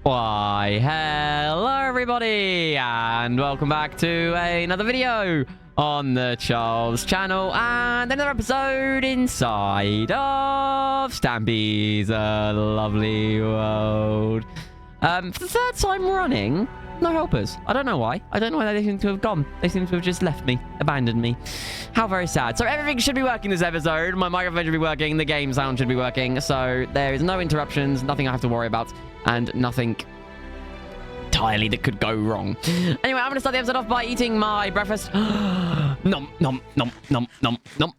Why, hello everybody, and welcome back to another video on the Charles channel, and another episode inside of Stampy's lovely world. For the third time running, no helpers. I don't know why. I don't know why they seem to have gone. They seem to have just left me, abandoned me. How very sad. So everything should be working this episode. My microphone should be working, the game sound should be working, so there is no interruptions, nothing I have to worry about, and nothing entirely that could go wrong. Anyway, I'm going to start the episode off by eating my breakfast. Nom, nom, nom, nom, nom, nom.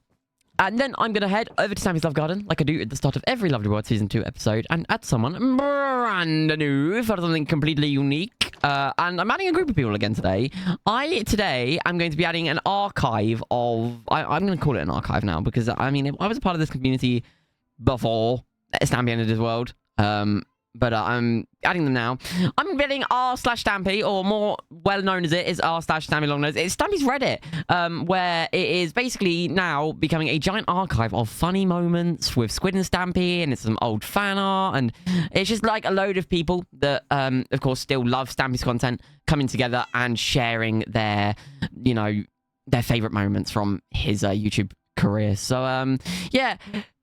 And then I'm going to head over to Stampy's Love Garden, like I do at the start of every Lovely World Season 2 episode, and add someone brand new for something completely unique. And I'm adding a group of people again today. Today I'm going to be adding an archive of... I'm going to call it an archive now, because, I mean, I was a part of this community before Stampy entered his world. But I'm adding them now. I'm building r/Stampy, or more well known as it is r/Stampy Longnose. It's Stampy's Reddit, where it is basically now becoming a giant archive of funny moments with Squid and Stampy, and it's some old fan art, and it's just like a load of people that, of course, still love Stampy's content coming together and sharing their, you know, their favorite moments from his YouTube career. So, yeah,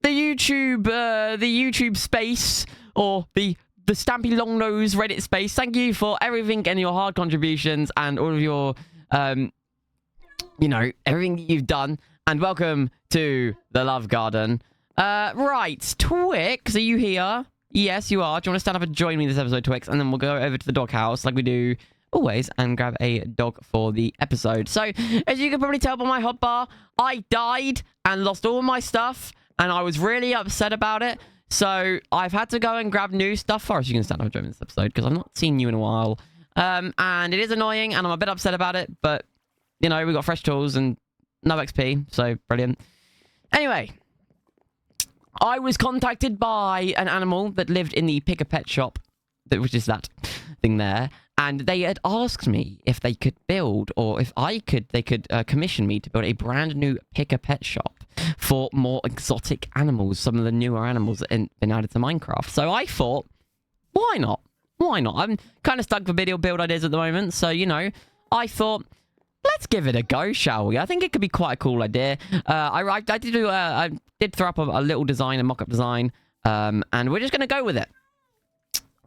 the YouTube space, or the Stampy Longnose Reddit space. Thank you for everything and your hard contributions and all of your, you know, everything that you've done. And welcome to the Love Garden. Right, Twix, are you here? Yes, you are. Do you want to stand up and join me this episode, Twix? And then we'll go over to the doghouse like we do always and grab a dog for the episode. So, as you can probably tell by my hotbar, I died and lost all my stuff, and I was really upset about it. So, I've had to go and grab new stuff. Forrest, you can stand up and join me this episode, because I've not seen you in a while. And it is annoying, and I'm a bit upset about it, but, you know, we got fresh tools and no XP, so brilliant. Anyway, I was contacted by an animal that lived in the Pick-a-Pet shop, which is that thing there, and they had asked me if they could build, or if they could commission me to build a brand new Pick-a-Pet shop for more exotic animals, some of the newer animals that have been added to Minecraft. So I thought, why not? Why not? I'm kind of stuck for video build ideas at the moment, so, you know, I thought, let's give it a go, shall we? I think it could be quite a cool idea. I did throw up a little design, a mock-up design, and we're just going to go with it.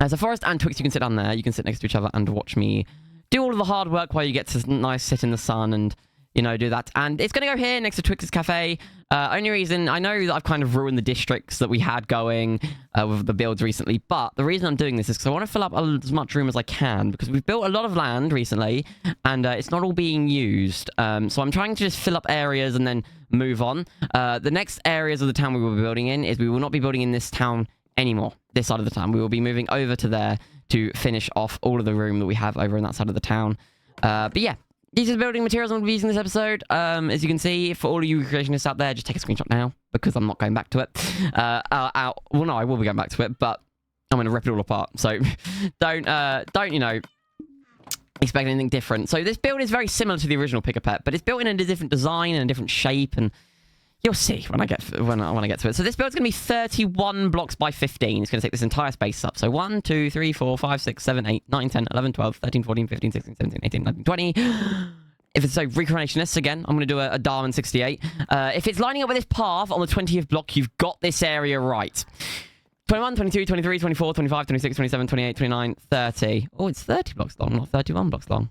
So Forrest and Twix, you can sit down there. You can sit next to each other and watch me do all of the hard work while you get to nice sit in the sun and, you know, do that. And it's going to go here next to Twix's Cafe. Only reason, I know that I've kind of ruined the districts that we had going with the builds recently, but the reason I'm doing this is because I want to fill up as much room as I can, because we've built a lot of land recently, and it's not all being used. So I'm trying to just fill up areas and then move on. The next areas of the town we will be building in is we will not be building in this town anymore, this side of the town. We will be moving over to there to finish off all of the room that we have over in that side of the town. But yeah, these are the building materials I'm going to be using this episode. As you can see, for all of you creationists out there, just take a screenshot now, because I'm not going back to it. Well, no, I will be going back to it, but I'm going to rip it all apart. So don't, you know, expect anything different. So this build is very similar to the original Pick-a-Pet, but it's built in a different design and a different shape, and you'll see when I get to it. So this build's going to be 31 blocks by 15. It's going to take this entire space up. So 1, 2, 3, 4, 5, 6, 7, 8, 9, 10, 11, 12, 13, 14, 15, 16, 17, 18, 19, 20. If it's so recreationists, again, I'm going to do a Darwin 68. If it's lining up with this path on the 20th block, you've got this area right. 21, 22, 23, 24, 25, 26, 27, 28, 29, 30. Oh, it's 30 blocks long, not 31 blocks long.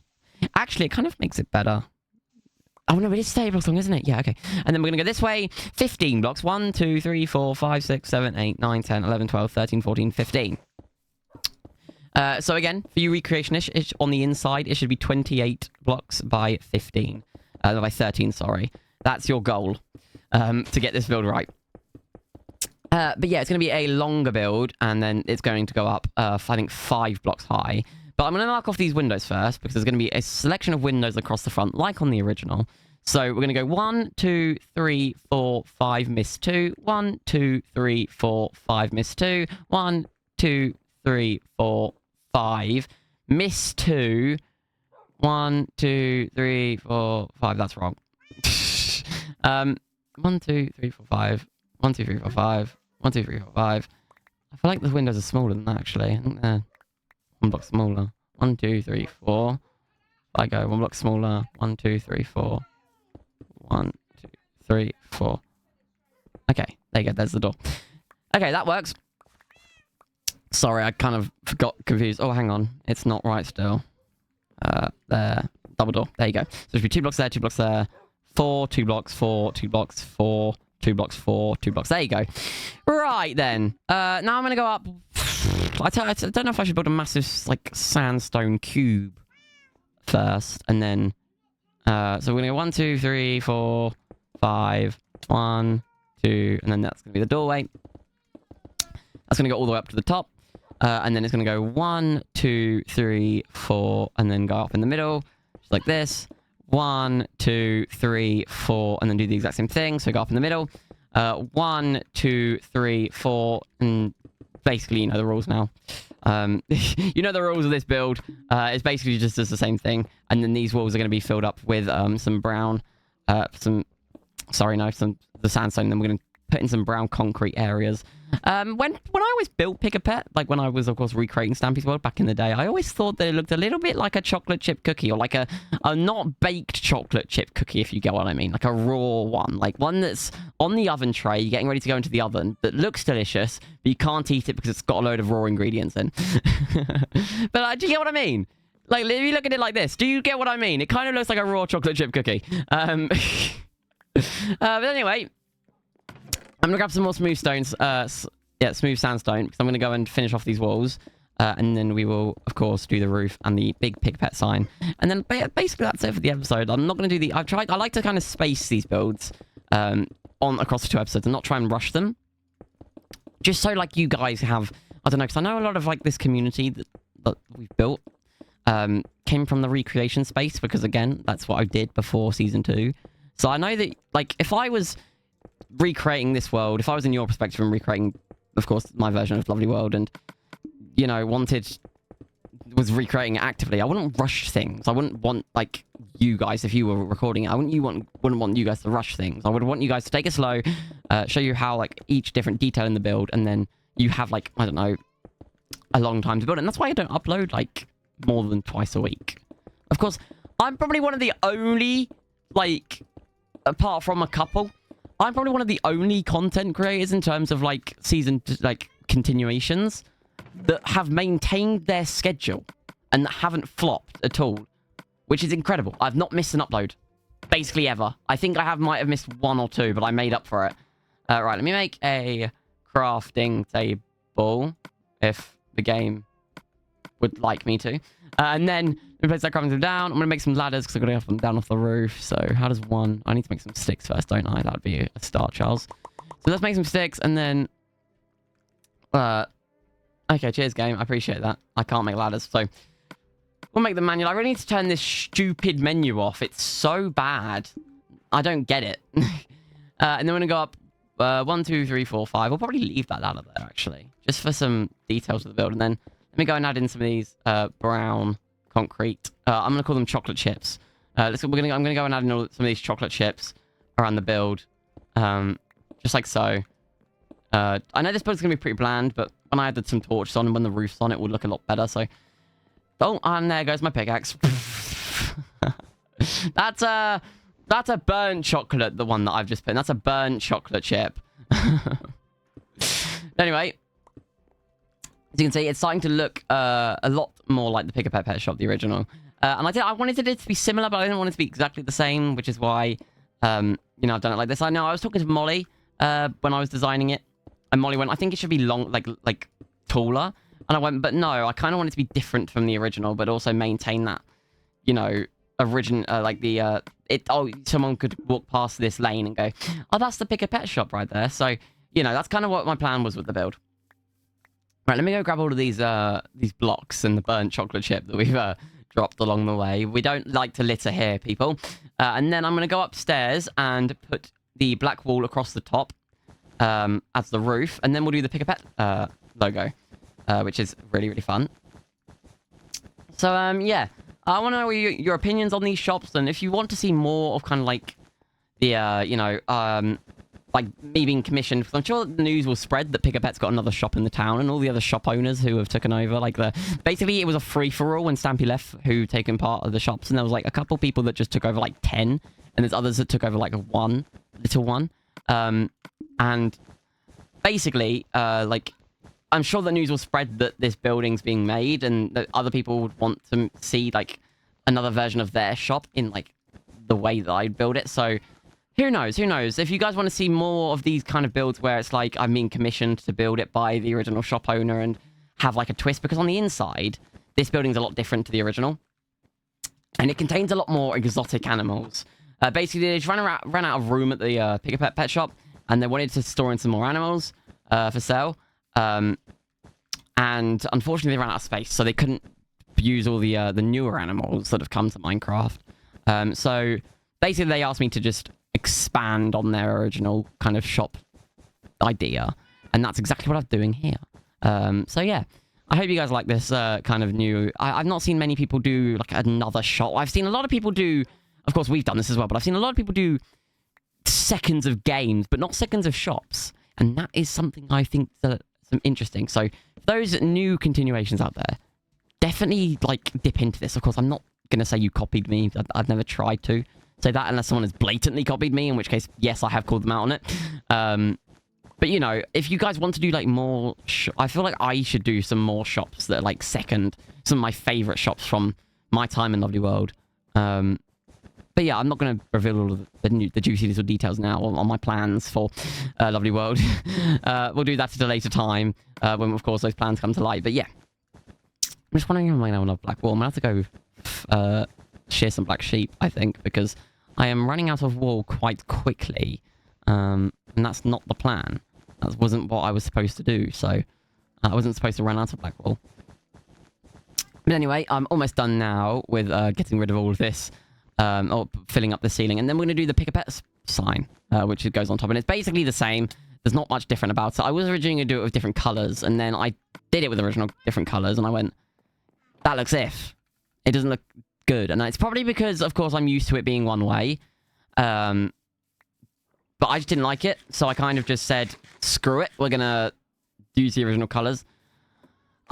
Actually, it kind of makes it better. Oh, no, it is 30 blocks long, isn't it? Yeah, okay. And then we're going to go this way. 15 blocks. 1, 2, 3, 4, 5, 6, 7, 8, 9, 10, 11, 12, 13, 14, 15. So again, for you recreationists, on the inside, it should be 28 blocks by 15. By 13, sorry. That's your goal, to get this build right. But yeah, it's going to be a longer build, and then it's going to go up, I think, 5 blocks high. But I'm going to mark off these windows first, because there's going to be a selection of windows across the front, like on the original. So we're going to go 1, 2, 3, 4, 5, miss 2. 1, 2, 3, 4, 5, miss 2. 1, 2, 3, 4, 5, miss 2. 1, 2, 3, 4, 5. That's wrong. 1, 2, 3, 4, 5. 1, 2, 3, 4, 5. 1, 2, 3, 4, 5. I feel like the windows are smaller than that, actually. I think they're 1 block smaller. 1, 2, 3, 4. I go 1 block smaller. 1, 2, 3, 4. 1, 2, 3, 4. Okay, there you go. There's the door. Okay, that works. Sorry, I kind of got confused. Oh, hang on. It's not right still. There. Double door. There you go. So there should be 2 blocks there, 2 blocks there. 4, 2 blocks, 4, 2 blocks, 4, 2 blocks, 4, 2 blocks. There you go. Right, then. Now I'm going to go up. I don't know if I should build a massive, like, sandstone cube first. And then... so we're going to go 1, 2, 3, 4, 5. 1, 2. And then that's going to be the doorway. That's going to go all the way up to the top. And then it's going to go 1, 2, 3, 4. And then go up in the middle. Just like this. 1, 2, 3, 4, and then do the exact same thing. So go up in the middle. 1, 2, 3, 4, and basically, you know the rules now. You know the rules of this build. It's basically just does the same thing. And then these walls are going to be filled up with some brown, the sandstone. And then we're going to put in some brown concrete areas. When I always built Pick a Pet, like when I was, of course, recreating Stampy's World back in the day, I always thought that it looked a little bit like a chocolate chip cookie, or like a not baked chocolate chip cookie, if you get what I mean. Like a raw one. Like one that's on the oven tray, you're getting ready to go into the oven, that looks delicious, but you can't eat it because it's got a load of raw ingredients in. But do you get what I mean? Like, if you look at it like this, do you get what I mean? It kind of looks like a raw chocolate chip cookie. But anyway... I'm going to grab some more smooth stones, smooth sandstone, because I'm going to go and finish off these walls. And then we will, of course, do the roof and the big Pick a Pet sign. And then basically that's it for the episode. I'm not going to do the... I like to kind of space these builds across the 2 episodes and not try and rush them. Just so, like, you guys have... I don't know, because I know a lot of, like, this community that we've built came from the recreation space, because, again, that's what I did before Season 2. So I know that, like, if I was... recreating this world, if I was in your perspective and recreating, of course, my version of Lovely World, and, you know, was recreating it actively, I wouldn't rush things. I wouldn't want, like, you guys, if you were recording it, I wouldn't want you guys to rush things. I would want you guys to take it slow, show you how, like, each different detail in the build, and then you have, like, I don't know, a long time to build it. And that's why I don't upload, like, more than twice a week. Of course, I'm probably one of the only, like, apart from a couple, I'm probably one of the only content creators in terms of, like, season, like, continuations that have maintained their schedule and that haven't flopped at all, which is incredible. I've not missed an upload, basically ever. I think I might have missed 1 or 2, but I made up for it. Right, let me make a crafting table, if the game would like me to. And then we place that crafting table down. I'm going to make some ladders because I've got to have them down off the roof. So how does one... I need to make some sticks first, don't I? That would be a start, Charles. So let's make some sticks and then... Okay, cheers, game. I appreciate that. I can't make ladders, so... We'll make the manual. I really need to turn this stupid menu off. It's so bad. I don't get it. And then we're going to go up 1, 2, 3, 4, 5. We'll probably leave that ladder there, actually. Just for some details of the build. And then let me go and add in some of these brown concrete. I'm going to call them chocolate chips. I'm going to go and add in some of these chocolate chips around the build. Just like so. I know this build's going to be pretty bland, but when I added some torches on and when the roof's on, it would look a lot better. So, oh, and there goes my pickaxe. That's a burnt chocolate, the one that I've just put in. That's a burnt chocolate chip. Anyway, as you can see, it's starting to look a lot more like the Pick a Pet Shop, the original. And I wanted it to be similar, but I didn't want it to be exactly the same, which is why, I've done it like this. I know I was talking to Molly when I was designing it, and Molly went, I think it should be long, like taller. And I went, but no, I kind of want it to be different from the original, but also maintain that, someone could walk past this lane and go, oh, that's the Pick a Pet Shop right there. So, that's kind of what my plan was with the build. Right, let me go grab all of these blocks and the burnt chocolate chip that we've dropped along the way. We don't like to litter here, people. And then I'm going to go upstairs and put the black wall across the top as the roof. And then we'll do the Pick a Pet logo, which is really, really fun. So, yeah. I want to know your opinions on these shops. And if you want to see more of kind of like the, like me being commissioned, because I'm sure the news will spread that Pick a Pet's got another shop in the town, and all the other shop owners who have taken over, like basically it was a free-for-all when Stampy left, who taken part of the shops, and there was like a couple people that just took over like 10, and there's others that took over like a little one. And basically, like, I'm sure the news will spread that this building's being made, and that other people would want to see like another version of their shop in like the way that I'd build it. So who knows? Who knows? If you guys want to see more of these kind of builds where it's like I'm being commissioned to build it by the original shop owner and have like a twist, because on the inside, this building's a lot different to the original. And it contains a lot more exotic animals. Basically, they just ran out of room at the Pick a Pet pet shop, and they wanted to store in some more animals for sale. And unfortunately, they ran out of space, so they couldn't use all the newer animals that have come to Minecraft. So basically, they asked me to just expand on their original kind of shop idea, and that's exactly what I'm doing here. So yeah, I hope you guys like this kind of new... I've not seen many people do like another shop. I've seen a lot of people do... Of course, we've done this as well, but I've seen a lot of people do seconds of games, but not seconds of shops, and that is something I think that some interesting. So those new continuations out there, definitely like dip into this. Of course, I'm not gonna say you copied me. I've never tried to say that unless someone has blatantly copied me, in which case, yes, I have called them out on it. But you know, if you guys want to do like more, I feel like I should do some more shops that are like some of my favorite shops from my time in Lovely World. But yeah, I'm not going to reveal all of the juicy little details now on my plans for Lovely World. We'll do that at a later time, when, of course, those plans come to light. But yeah, I'm just wondering if I now have black wool. I'm going to have to go shear some black sheep, I think, because I am running out of wool quite quickly. And that's not the plan. That wasn't what I was supposed to do, so I wasn't supposed to run out of black wool. But anyway, I'm almost done now with getting rid of all of this. Or filling up the ceiling. And then we're going to do the Pick a Pet sign, which goes on top. And it's basically the same. There's not much different about it. I was originally going to do it with different colors, and then I did it with original different colors, and I went, that looks iff. It doesn't look good. And it's probably because, of course, I'm used to it being one way. But I just didn't like it, so I kind of just said, screw it. We're going to use the original colors.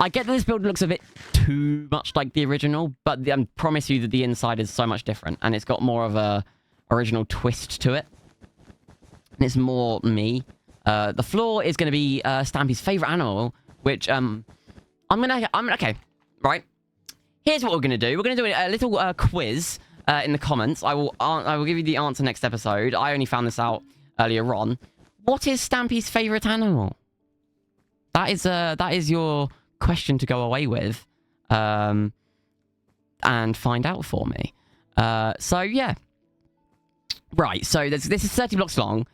I get that this build looks a bit too much like the original, but I promise you that the inside is so much different, and it's got more of a original twist to it. And it's more me. The floor is going to be Stampy's favorite animal, which okay, right. Here's what we're going to do. We're going to do a little quiz in the comments. I will give you the answer next episode. I only found this out earlier on. What is Stampy's favorite animal? That is your question to go away with and find out for me. So yeah, right, so this is 30 blocks long.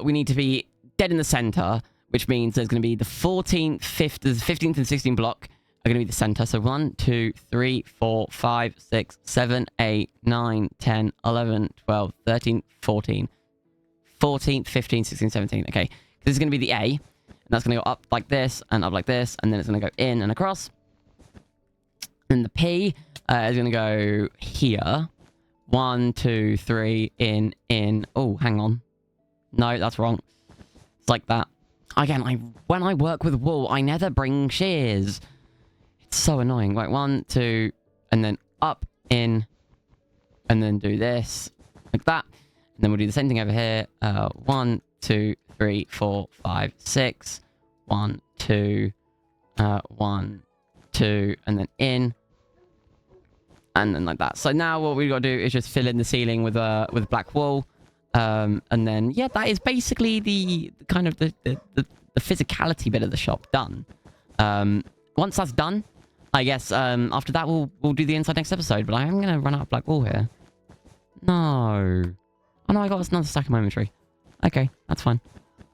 We need to be dead in the center, which means there's going to be the 14th, 15th and 16th block are going to be the center. So 1 2 3 4 5 6 7 8 9 10 11 12 13 14 14th 15th 16th 17th. Okay, this is going to be the A. And that's going to go up like this, and up like this, and then it's going to go in and across. And the P is going to go here. 1 2 3 in. Oh, hang on. No, that's wrong. It's like that. Again, when I work with wool, I never bring shears. It's so annoying. Like 1 2, and then up, in, and then do this like that. And then we'll do the same thing over here. 1 2 3 4 5 6. 1 2 1 2, and then in, and then like that. So now what we've got to do is just fill in the ceiling with black wool, and then yeah, that is basically the kind of the physicality bit of the shop done. Once that's done, I guess after that we'll do the inside next episode. But I am gonna run out of black wool here. No. Oh no, I got another stack in my inventory. Okay, that's fine.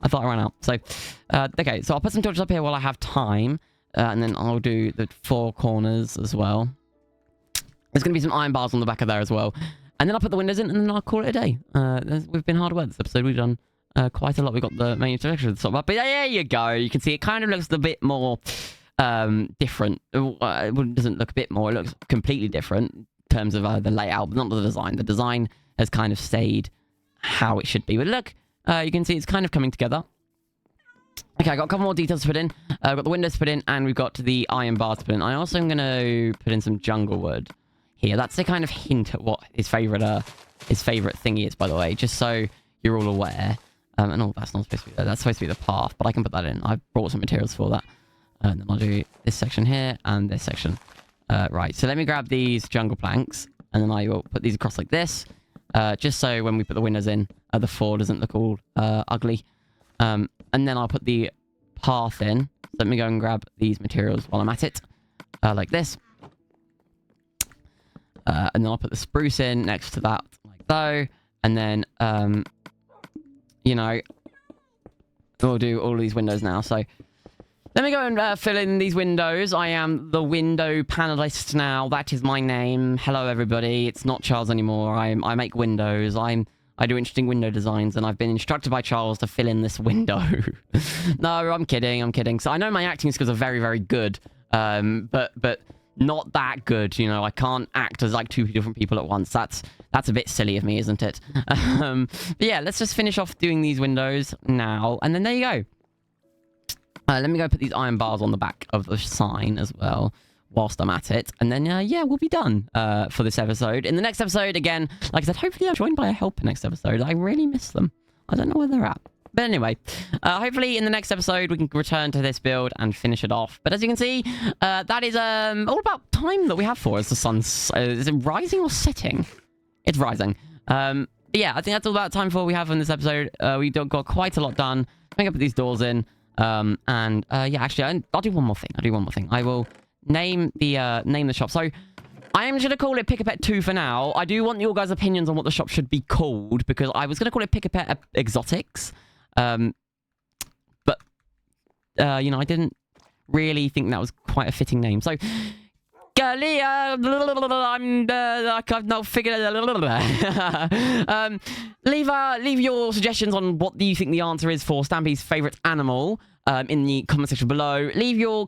I thought I ran out. So, okay, so I'll put some torches up here while I have time. And then I'll do the 4 corners as well. There's going to be some iron bars on the back of there as well. And then I'll put the windows in, and then I'll call it a day. We've been hard at work this episode. We've done quite a lot. We've got the main introduction at the top. But there you go. You can see it kind of looks a bit more different. It doesn't look a bit more. It looks completely different in terms of the layout, but not the design. The design has kind of stayed how it should be. But look, You can see it's kind of coming together. Okay, I got a couple more details to put in. I've got the windows to put in, and we've got the iron bars to put in. I also am going to put in some jungle wood here. That's a kind of hint at what his favorite thingy is, by the way, just so you're all aware. And oh, that's not supposed to be there. That's supposed to be the path, but I can put that in. I've brought some materials for that. And then I'll do this section here and this section. Right, so let me grab these jungle planks, and then I will put these across like this, just so when we put the windows in, the floor doesn't look all ugly. And then I'll put the path in. So let me go and grab these materials while I'm at it, like this. And then I'll put the spruce in next to that, like so. And then, you know, we'll do all these windows now. So let me go and fill in these windows. I am the window panelist now. That is my name. Hello, everybody. It's not Charles anymore. I make windows. I do interesting window designs, and I've been instructed by Charles to fill in this window. No, I'm kidding. I'm kidding. So I know my acting skills are very, very good, but not that good. You know, I can't act as like two different people at once. That's a bit silly of me, isn't it? But yeah, let's just finish off doing these windows now, and then there you go. Let me go put these iron bars on the back of the sign as well whilst I'm at it. And then, yeah, we'll be done for this episode. In the next episode, again, like I said, hopefully I'm joined by a helper next episode. I really miss them. I don't know where they're at. But anyway, hopefully in the next episode we can return to this build and finish it off. But as you can see, that is all about time that we have for us. The sun's... is it rising or setting? It's rising. But yeah, I think that's all about time for what we have in this episode. We got quite a lot done. I think I put these doors in. Yeah, actually, I'll do one more thing. I will name the shop. So I am just going to call it Pick a Pet 2 for now. I do want your guys' opinions on what the shop should be called, because I was going to call it Pick a Pet Exotics. But you know, I didn't really think that was quite a fitting name. So I've not figured it. Leave your suggestions on what you think the answer is for Stampy's favorite animal in the comment section below. Leave your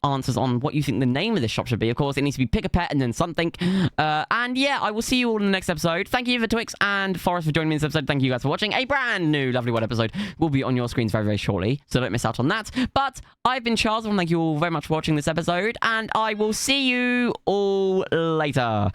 answers on what you think the name of this shop should be. Of course, it needs to be Pick a Pet and then something. And yeah, I will see you all in the next episode. Thank you for Twix and Forrest for joining me in this episode. Thank you guys for watching. A brand new Lovely World episode will be on your screens very, very shortly, so don't miss out on that. But I've been Charles, and thank you all very much for watching this episode, and I will see you all later.